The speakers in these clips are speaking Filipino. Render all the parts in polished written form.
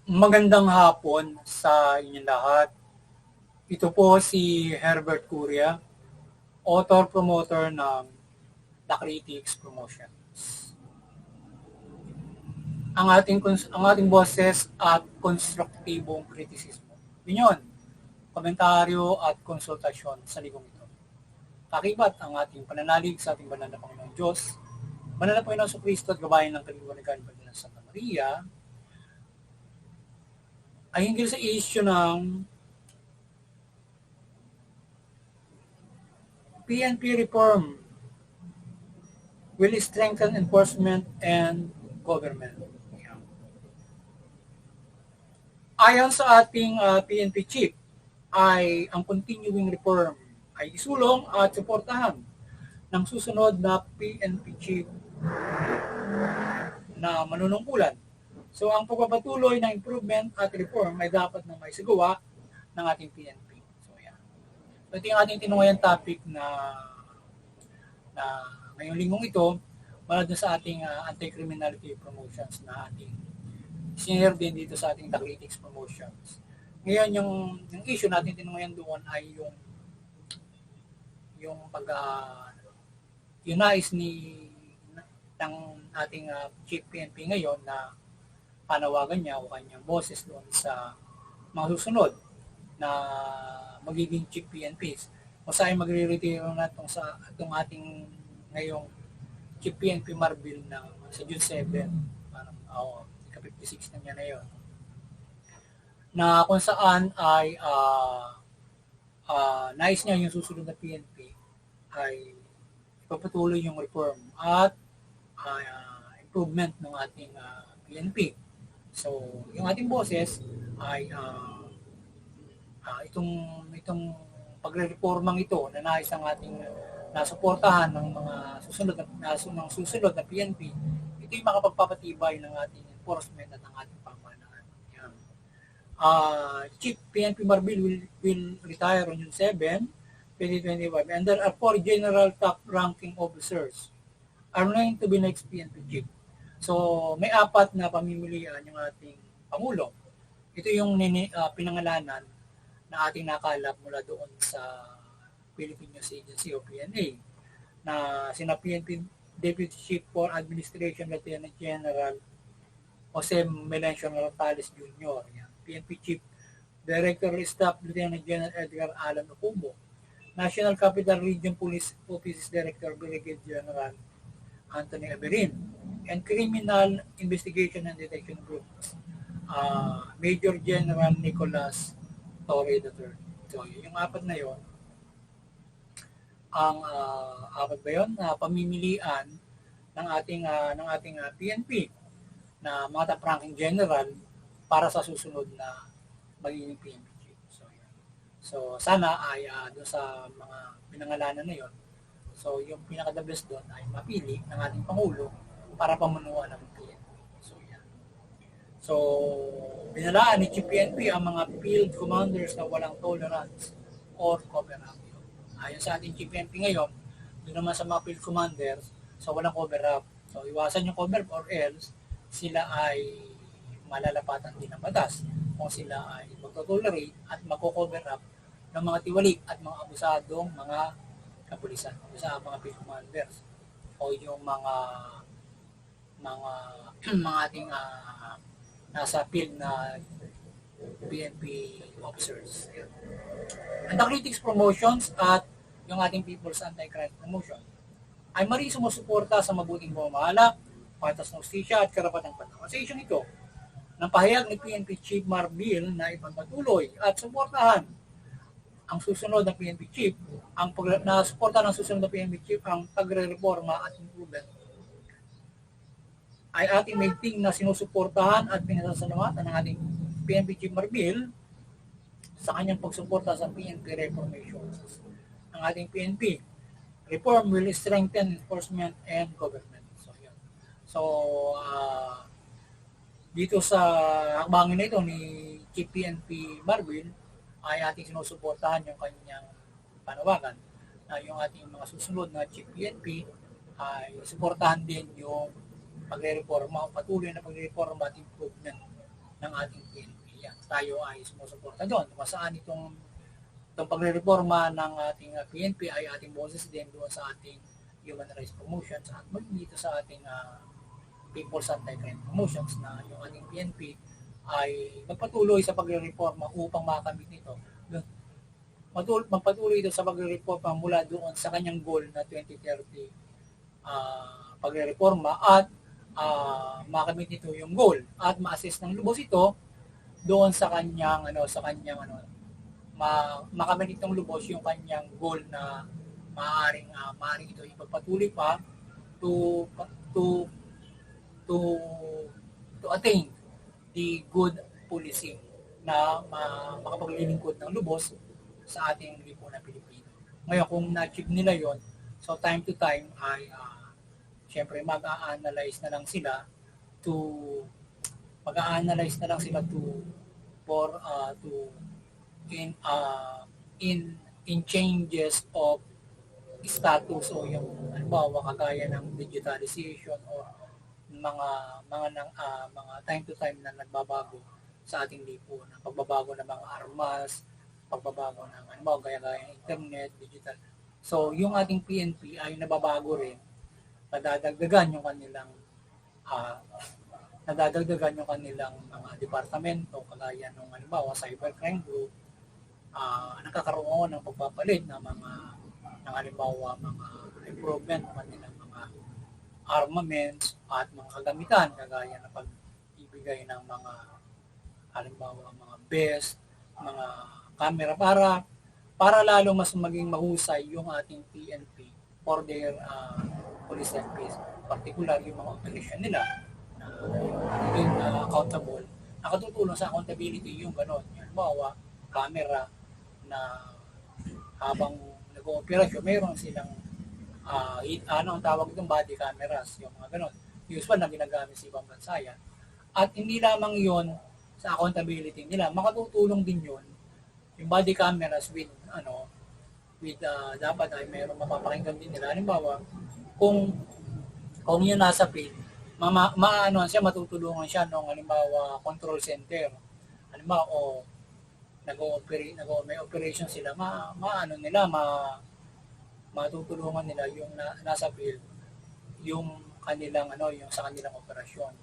Magandang hapon sa inyong lahat. Ito po si Herbert Curia, author-promoter ng The Critics Promotions. Ang ating boses at konstruktibong kritisismo. Yun, komentaryo at konsultasyon sa ligong ito. Kakibat ang ating pananalig sa ating banal na Panginoong Diyos, banal na Panginoon sa Kristo at gabayan ng kaliwanagan ng Santa Maria, ay hinggil sa issue ng PNP reform will strengthen enforcement and government. Ayon sa ating PNP chief, ay ang continuing reform ay isulong at suportahan ng susunod na PNP chief na manunungkulan. So ang pagpapatuloy ng improvement at reform ay dapat na may sagawa ng ating PNP. So yan. So ito yung ating tinungayan topic na ngayong linggong ito, mula sa ating anti-criminality promotions na ating senior din dito sa ating The Critics Promotions. Ngayon, yung issue natin tinungayan doon ay yung yung nais ng ating Chief PNP ngayon na panawagan niya o kanyang boses doon sa mga susunod na magiging Chief PNPs. O sa ay magre-retiro na itong ating ngayong Chief PNP Marbil na sa June 7. Parang, 56 na niya na yun. Na kung saan ay nais niya yung susunod na PNP ay ipapatuloy yung reform at improvement ng ating PNP. So, yung ating boses ay itong pagre-reformang ito na nais ang ating nasuportahan ng mga susunod na PNP, ito yung makapagpapatibay ng ating enforcement at ng ating pamahalaan. Chief PNP Marbil will retire on June 7, 2025, and there are 4 general top-ranking officers are named to be next PNP chief. So, may 4 na pamimilian yung ating Pangulo. Ito yung pinangalanan na ating nakalap mula doon sa Philippine News Agency o PNA na sina PNP Deputy Chief for Administration Lieutenant General Jose Melencio Morales Jr., PNP Chief Director Staff Lieutenant General Edgar Alan Ocumbo, National Capital Region Police Office Director Brigadier General Anthony Aberin, and Criminal Investigation and Detection Group Major General Nicolas Torre III. So, yung 4 na yon, ang 4 ba yun na pamimilian ng ating PNP na mga top-ranking general para sa susunod na magiging PNP chief. So sana ay doon sa mga pinangalanan na yon, so yung pinaka-the best doon ay mapili ng ating Pangulo para pamunuan ng PNP. So binalaan ni Chief PNP ang mga field commanders na walang tolerance or cover-up. Ayon sa ating Chief PNP ngayon, doon naman sa mga field commanders, so walang cover-up. So iwasan yung cover-up or else sila ay malalapatan din ng batas kung sila ay magtotolerate at magko-cover-up ng mga tiwalik at mga abusadong mga kapulisan sa mga field commanders o yung mga ating nasa field na PNP officers. Ang The Critics Promotions at yung ating People's Anti-Crime Promotion ay maring sumusuporta sa mabuting pamamahala, patas ng hustisya at karapatang panahon. Sa issue nito, ng pahayag ni PNP Chief Marbil na ipagpatuloy at suportahan ang susunod na PNP Chief, suportahan ng susunod na PNP Chief ang pagre-reforma at improvement ay ating maigting na sinusuportahan at pinasasalamatan ng ating PNP Chief Marbil sa kanyang pagsuporta sa PNP reformation. Ang ating PNP reform will strengthen enforcement and government. So dito sa hakbangin na ito ni Chief PNP Marbil ay ating sinusuportahan yung kanyang panawagan na yung ating mga susunod na Chief PNP ay suportahan din yung pagre-reforma o patuloy na pagre-reforma at improvement ng ating PNP. Yan, tayo ay sumusuporta doon. Kung saan itong pagre-reforma ng ating PNP ay ating boses din doon sa ating human rights promotions at dito sa ating People's Anti-Crime Promotions na yung ating PNP ay magpatuloy sa pagre-reforma upang makamit nito. Magpatuloy ito sa pagre-reforma mula doon sa kanyang goal na 2030 pagre-reforma at makamit nito yung goal at ma-assess ng lubos ito doon sa kanyang makamit itong lubos yung kanyang goal na maaaring ito ipagpatuloy pa to attain the good policing na makapaglilingkod ng lubos sa ating lipunan Pilipino. Ngayon, kung na-achieve nila yon, so time to time ay syempre mag-a-analyze na lang sila to in changes of status o yung halimbawa kagaya ng digitalization o mga time to time na nagbabago sa ating lipunan, pagbabago ng mga armas, pagbabago ng gaya ng internet, digital. So yung ating PNP ay nababago rin, nadadagdagan yung kanilang mga departamento kagaya ng cybercrime group, nagkakaroon ng pagpapalit ng mga improvement ng kanilang mga armaments at mga kagamitan kagaya ng pag-ibigay ng mga best, mga camera para lalo mas maging mahusay yung ating PNP for their police and peace, particular yung mga operation nila accountable. Nakatutulong sa accountability yung gano'n. Halimbawa, camera na habang nag-ooperasyon, mayroon silang ang tawag ng body cameras, yung mga gano'n. Usual na ginagamit sa ibang bansa yan. At hindi lamang yon sa accountability nila, makatutulong din yun yung body cameras with dapat ay mayroong mapapakinggan din nila. Halimbawa, kung yun nasa field, matutulungan siya ng halimbawa control center. Halimbawa, may operation sila, matutulungan nila yung nasa field yung kanilang yung sa kanilang operasyon.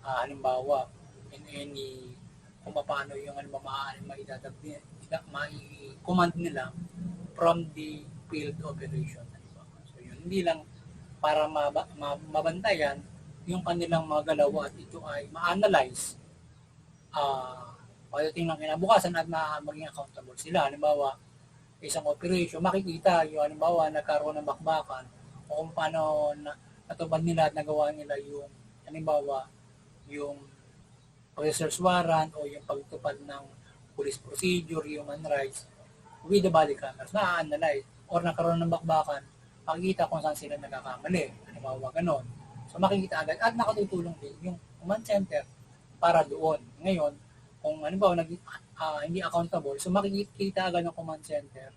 Halimbawa, in any kung paano yung mai-command nila from the field operation. So yun, hindi lang para mabantayan yung kanilang mga galaw at ito ay ma-analyze pagdating ng kinabukasan at maging accountable sila. Halimbawa, isang operation, makikita yung halimbawa nagkaroon ng bakbakan o kung paano natupad nila at nagawa nila yung halimbawa yung pag-search warrant o yung pagtupad ng police procedure, human rights with the body cameras, na-analyze or nagkaroon ng bakbakan, makikita kung saan sila nagkakamali. Halimbawa, ganon. So makikita agad at nakatutulong din yung command center para doon. Ngayon, kung halimbawa hindi accountable, so makikita agad ng command center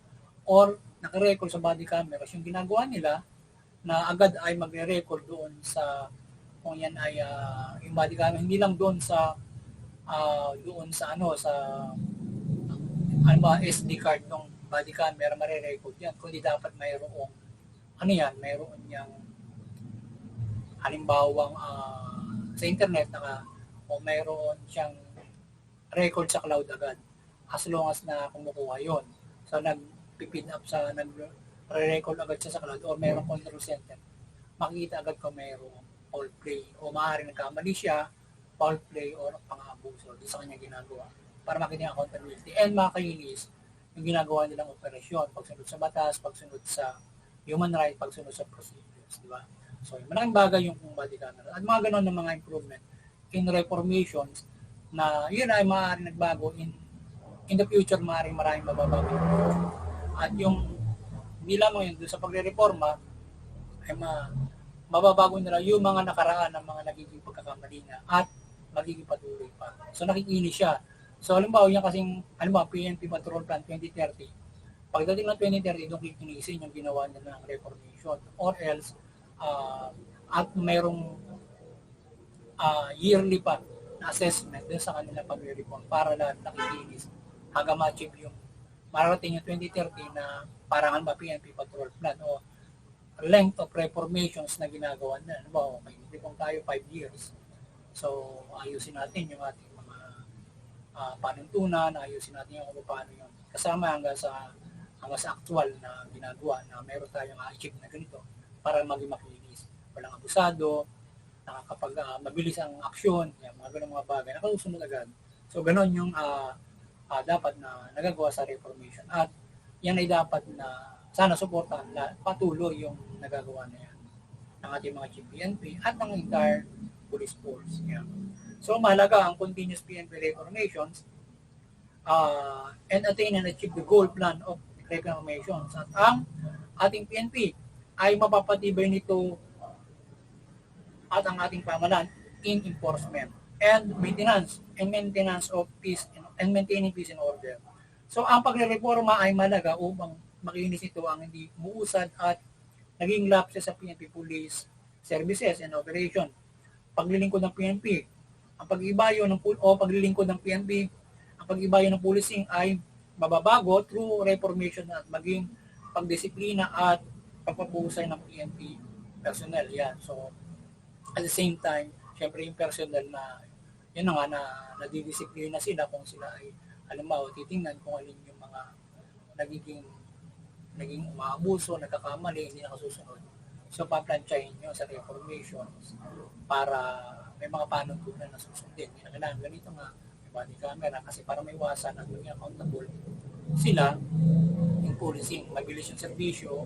or naka-record sa body cameras yung ginagawa nila na agad ay magre-record doon sa kung yan ay yung body camera, hindi lang doon sa SD card ng body camera mare-record yan, kundi dapat mayroong mayroon yang halimbawang sa internet o mayroon siyang record sa cloud agad as long as na kumukuha yon. So nag-pin up nag-record agad siya sa cloud or mayroong control center, makikita agad kung mayroong foul play o maaaring nagkamali siya, foul play o pang-abuso sa kanya ginagawa para makita yung accountability and makainis yung ginagawa nilang operasyon, pagsunod sa batas, pagsunod sa human rights, pagsunod sa procedures, di ba? So, malaking bagay yung body camera. At mga ganon ng mga improvement in reformations na yun ay maaaring nagbago in the future, maaaring maraming mababago. At yung hindi lamang yun, doon sa pagre-reforma ay mababago nila yung mga nakaraan ng mga nagiging pagkakamali na at magiging patuloy pa. So, nakikinis siya. So, halimbawa, PNP Patrol Plan 2030, pagdating ng 2030, doon kikinisin yung ginawa nila ng reformation or else at mayroong yearly pa na assessment din sa kanila pag-reform para lang nakikinis hanggang ma-achieve yung marating yung 2030 na parang ba PNP patrol plan o length of reformations na ginagawa na. Ano ba, okay, reform tayo 5 years. So, ayusin natin yung ating mga panuntunan, ayusin natin yung kung paano yung kasama hanggang sa actual na ginagawa na meron tayong achieve na ganito para maging makinis. Walang abusado, mabilis ang aksyon, yan, mga ganun mga bagay, nakasusunod agad. So, ganun yung dapat na nagagawa sa reformation. At yan ay dapat na sana suportahan na patuloy yung nagagawa na yan ng ating mga chief PNP at ng entire police force. Yan. So, mahalaga ang continuous PNP reformations and attain and achieve the goal plan of reformations. At ang ating PNP ay mapapatibay nito at ang ating pamahalaan in enforcement and maintenance of peace and maintaining peace and order. So ang pagrereforma ay malaga upang makinis ito ang hindi muusad at naging lapses sa PNP Police Services and Operation. Paglilingkod ng PNP, ang pag-ibayo ng paglilingkod ng PNP, ang pag-ibayo ng policing ay mababago through reformation at maging pagdisiplina at pagpapusay ng PNP personnel. Yan. So at the same time, syempre yung personnel na yun na nga na nadidisiplina sila kung sila ay halimbawa titingnan kung alin yung mga naging umaabuso, nagkakamali, hindi nakasusunod. So paplansyahin nyo sa reformations para may mga panuntunan na susundin. Hindi na kailangan ganito nga, may body camera kasi para may iwasan at maging accountable sila yung policing, mabilis yung serbisyo,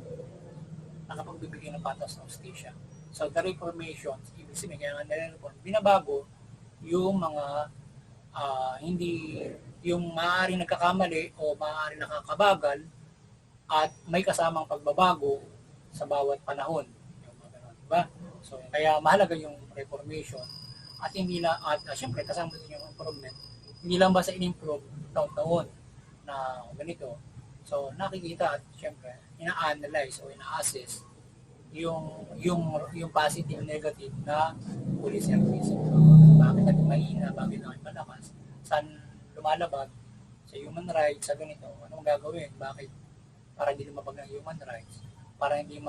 nakapagbibigay ng patas ng hustisya. So the reformations, ibig sabihin kaya nga nare-reform, binabago yung mga hindi yung maaaring nagkakamali o maaaring nakakabagal at may kasamang pagbabago sa bawat panahon. Yung mga ganun, diba? So kaya mahalaga yung reformation at hindi lang syempre kasama din yung improvement. Hindi lang basta in-improve taon-taon na ganito. So nakikita at syempre ina-analyze o ina-assess yung positive negative na police service. Bakit naging mahina, bakit naging malakas, saan lumalabag sa human rights, sa ganito, anong gagawin, bakit para hindi lumabag ng human rights, para hindi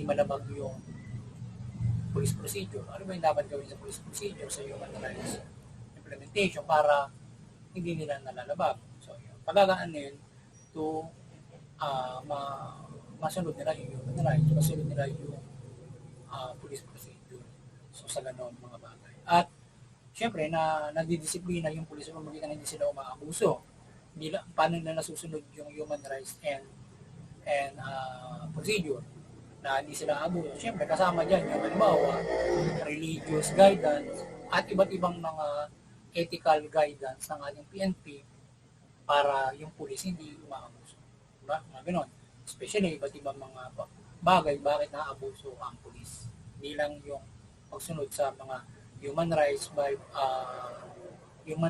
malabag yung police procedure. Ano ba yung dapat gawin sa police procedure, sa human rights implementation para hindi nila nalalabag. So, pagagaan na yun to masunod nila yung human rights, masunod nila yung police procedure. So sa ganon mga bagay. At syempre na nadidisiplina yung pulis kung magitan hindi sila umaabuso. Paano nila nasusunod yung human rights and procedure na hindi sila abuso. Syempre kasama dyan yung halimbawa religious guidance at iba't ibang mga ethical guidance ng ating PNP para yung pulis hindi umaabuso. Diba? Mga ganon. Especially iba't ibang mga bagay bakit naabuso ang pulis. Hindi lang yung pagsunod sa mga human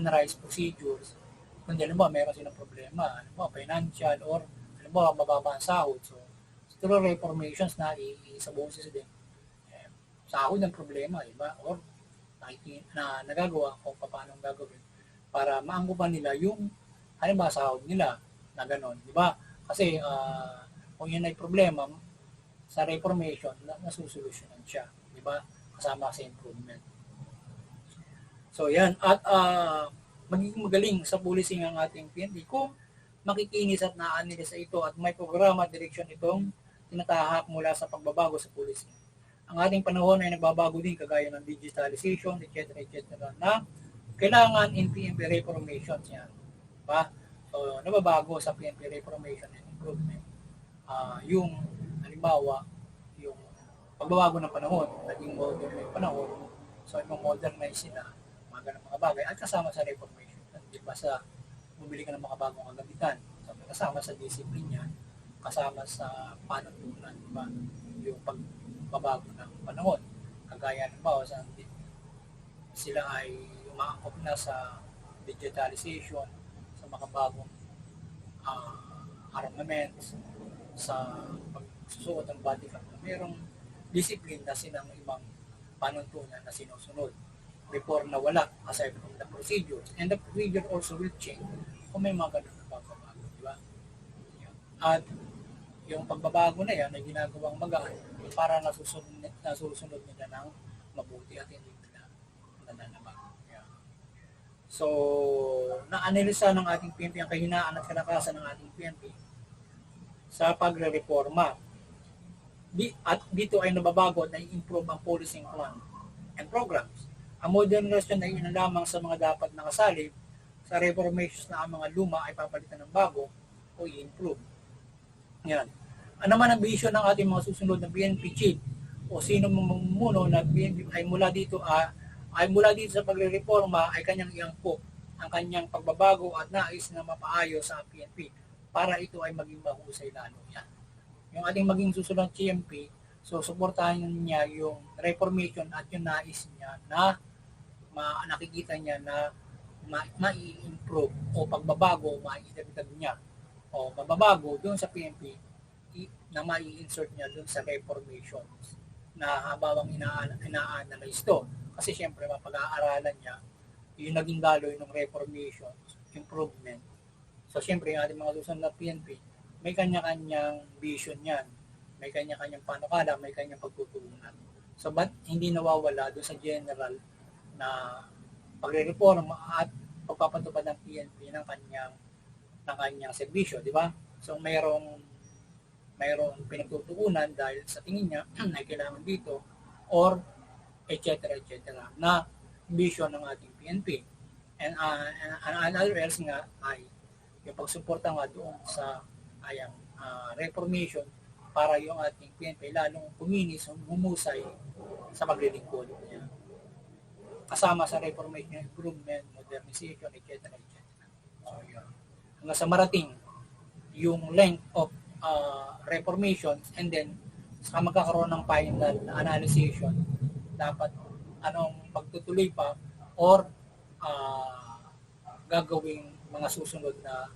rights procedures, kundi alam mo, meron silang problema, alam mo, financial or alam mo, mababa ang sahod. So, through reformations na sa buong system, sahod ng problema, diba? Or na nagagawa kung paano gagawin para maanggupan nila yung halimbawa sahod nila na gano'n, diba? Kasi kung yun ay problema sa reformation, nasusolusyonan siya, diba? Kasama sa improvement. So yan, at magiging magaling sa policing ang ating PNP kung makikinis at na-analyze ito at may programa at direksyon itong tinatahak mula sa pagbabago sa policing. Ang ating panahon ay nagbabago din kagaya ng digitalization, etc. na kailangan in PNP reformations yan. Diba? So nababago sa PNP reformation and improvement. Yung halimbawa, yung pagbabago ng panahon, naging modern na yung panahon, so i-modernize sila, mga ganang mga bagay, at kasama sa reformation. Di ba sa bumili ka ng mga bagong kagamitan, so, kasama sa discipline yan, kasama sa panuntunan, diba? Yung pagbabago ng panahon. Kagaya ng bawa, sila ay umaangkop na sa digitalization, sa mga bagong armaments, sa pagsusuot ng body cam, mayroong discipline na silang ibang panuntunan na sinusunod. before na wala, aside from the procedures. And the procedure also will change kung may mga ganun na pagbabago, di ba? At yung pagbabago na yan ay ginagawang magaan para nasusunod nila ng mabuti at hindi nila nananabag. Yeah. So, na-analisa ng ating PNP ang kahinaan at kalakasan ng ating PNP sa pagre-reforma. At dito ay nababago at na-improve ang policing plan and programs. Ang modernization ay ina lamang sa mga dapat nakasali sa reformations na ang mga luma ay papalitan ng bago o i-improve. Yan. Ano man ang vision ng ating mga susunod na PNP chief o sino mamumuno na PNP ay mula dito sa pagre-reforma ay kanyang iangkop ang kanyang pagbabago at nais na mapaayos sa PNP para ito ay maging mahusay lalo. Yan. Yung ating maging susunod CMP, so suportahan niya yung reformation at yung nais niya na nakikita niya na mai-improve o pagbabago, mai-idagdag niya o mababago doon sa PNP na mai-insert niya doon sa reformation na habang ina-analyze to. Kasi siyempre mapag-aaralan niya yung naging daloy ng reformation, improvement. So siyempre yung ating mga susunod na PNP, may kanya-kanyang vision yan, may kanya-kanyang panukala, may kanyang pagtutuunan. So ba't hindi nawawala doon sa general na pagre-reforma at pagpapatupad ng PNP ng kanyang serbisyo, di ba? So mayroong pinagtutuunan dahil sa tingin niya ay kailangan dito or etc. na vision ng ating PNP. And another else nga ay yung pagsuporta nga doon sa reformation para yung ating PNP lalong kuminis, humusay sa paglilingkod niya. Kasama sa reformation, improvement, modernization, etc. So yun. Hanggang sa marating yung length of reformation and then sa magkakaroon ng final analysis dapat anong pagtutuloy pa or gagawing mga susunod na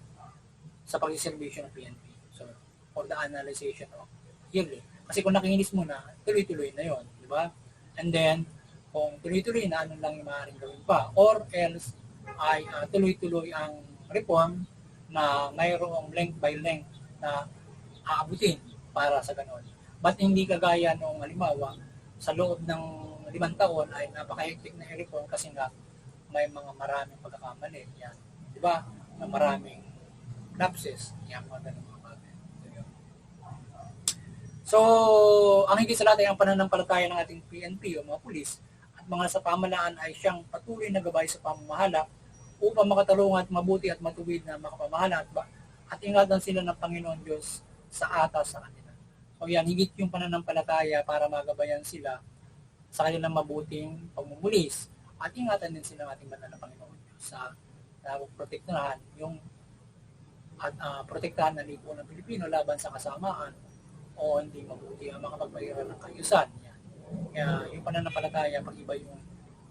sa pag-servisyo ng PNP. So, for the analysis of yearly. Kasi kung nakikinis mo na, tuloy-tuloy na yon, di ba? And then, kung tuloy-tuloy na, ano lang yung maaaring gawin pa. Or else, ay tuloy-tuloy ang reform na mayroong length by length na aabutin para sa ganon. But hindi kagaya nung halimbawa, sa loob ng 5 taon ay napaka-hectic na reform kasi nga may mga maraming pagkakamali. Yan. Di ba? Na maraming lapses. Yan, mga ganun mga bagay. So, ang higit sa lahat ay ang pananampalataya ng ating PNP o mga pulis at mga nasa pamahalaan ay siyang patuloy na gabay sa pamamahala upang makatalungan at mabuti at matuwid na makapamahala at ingatan sila ng Panginoon Diyos sa atas sa kanila. So yan, higit yung pananampalataya para magabayan sila sa kanilang mabuting pagmumulis at ingatan din sila ng ating banal na Panginoon Diyos sa protektahan yung at protektahan ng lipunan ng Pilipino laban sa kasamaan o hindi mabuti ang makapagpahiran ng kaayusan. Yan. Kaya yung pananampalataya, pag-iba yung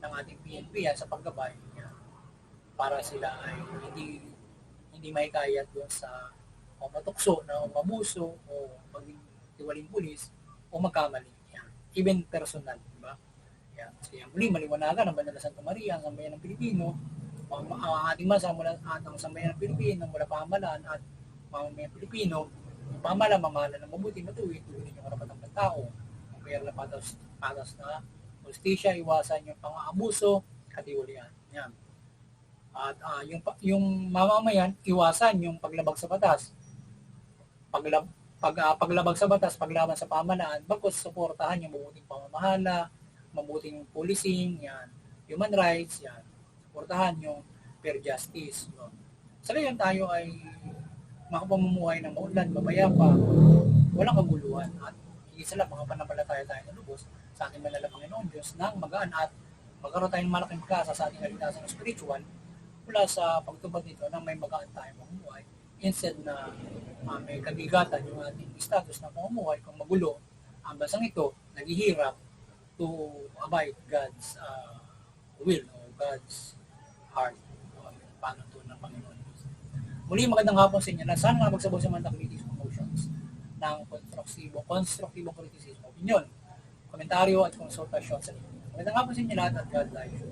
ng ating PNP yan, sa paggabay yan, para sila ay hindi may kayat doon sa o matukso na o mabuso o maging tiwaling pulis o magkamali. Yan. Even personal, di ba? Yan. So yan, muli maliwanagan ang Banal na Santa Maria, ang sambayan ng Pilipino, ang ating masa mula at ang sambayan ng Pilipino mula pamahalaan at mamamayan Pilipino, yung pamahalaan, mamahalaan ng mabuti, matuwid, tuwid yung karapatan ng tao, ang kaya na patas na justisya, iwasan yung pang-aabuso, katiwalian. Yan. At yung mamamayan, iwasan yung paglabag sa batas. Paglabag sa batas, paglaban sa pamahalaan, bagkus suportahan yung mabuting pamamahala, mabuting policing, yan, human rights, yan, suportahan yung fair justice. No? Sa gayon tayo ay makapamumuhay ng maunlad, mapayapa, walang kabuluhan at higit sa lahat, makapanampalataya tayo ng lubos sa ating banal na Panginoon Diyos nang magaan at magkaroon tayo ng malaking pagkasa sa ating kaligtasan spiritual mula sa pagtupad nito nang may magaan tayong mamumuhay instead na may kabigatan yung ating status na mamumuhay kung magulo ang bansang ito, naghihirap to abide God's will o God's heart o paano to ng Panginoon Diyos. Muli magandang hapon sa inyo na sana nga magsabot sa mga critics emotions ng konstruktibong criticism, opinion, komentaryo at konsultasyon sa inyo. Magandang hapon sa inyo lahat at God bless you.